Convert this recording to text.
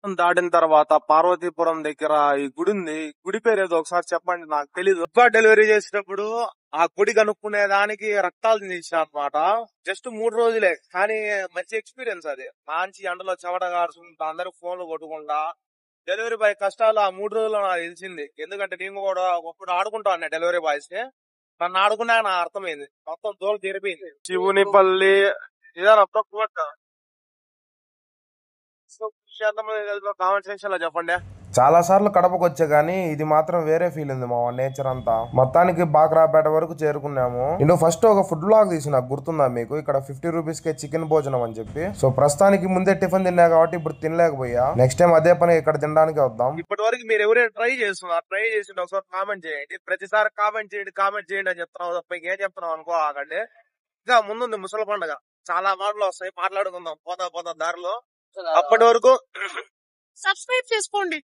దాటిన తర్వాత పార్వతీపురం దగ్గర ఈ గుడి ఉంది. గుడి పేరు ఏదో ఒకసారి చెప్పండి, నాకు తెలీదు. డెలివరీ చేసేటప్పుడు ఆ గుడి కనుక్కునే దానికి రక్తాలు తీసిన అనమాట. జస్ట్ 3 రోజులే, కానీ మంచి ఎక్స్పీరియన్స్ అది. మంచి ఎండలో చెమట కారుకుంటా, అందరూ ఫోన్లు కొట్టుకుంటా డెలివరీ బాయ్ కష్టాలు ఆ 3 రోజుల్లో నాకు తెలిసింది. ఎందుకంటే నేను కూడా ఒకప్పుడు ఆడుకుంటా ఉన్నా డెలివరీ బాయ్స్ ని. నన్ను ఆడుకున్నాక నాకు అర్థమైంది, మొత్తం దోలు తీరిపోయింది. శివునిపల్లి ఇదేనా ప్రొక్కోట? కామెంట్ సెక్షన్ లో చెప్పండి. చాలా సార్లు కడపకు వచ్చా గానీ ఇది మాత్రం వేరే ఫీల్ ఉంది మా నేచర్ అంతా. మొత్తానికి బాక్రాపేట వరకు చేరుకున్నాము. నేను ఫస్ట్ ఒక ఫుడ్ బ్లాగ్ తీసి, నాకు గుర్తుందా మీకు, ఇక్కడ 50 రూపీస్ కే చికెన్ భోజనం అని చెప్పి. సో ప్రస్తుతానికి ముందే టిఫిన్ తిన్నా కాబట్టి ఇప్పుడు తినలేకపోయా. నెక్స్ట్ టైం అదే పని ఇక్కడ తినడానికి వద్దాం. ఇప్పటి వరకు మీరు ఎవరైనా ట్రై చేస్తున్నారు, ట్రై చేసి ఒకసారి కామెంట్ చేయండి. ప్రతిసారి కామెంట్ చేయండి అని చెప్తున్నావు తప్ప ఇంకేం చెప్తున్నావు అనుకో ఆగండి. ఇంకా ముందుంది ముసలి పండుగ, చాలా మాటలు వస్తాయి, మాట్లాడుకుందాం పోతా దారిలో. అప్పటి వరకు సబ్స్క్రైబ్ చేసుకోండి.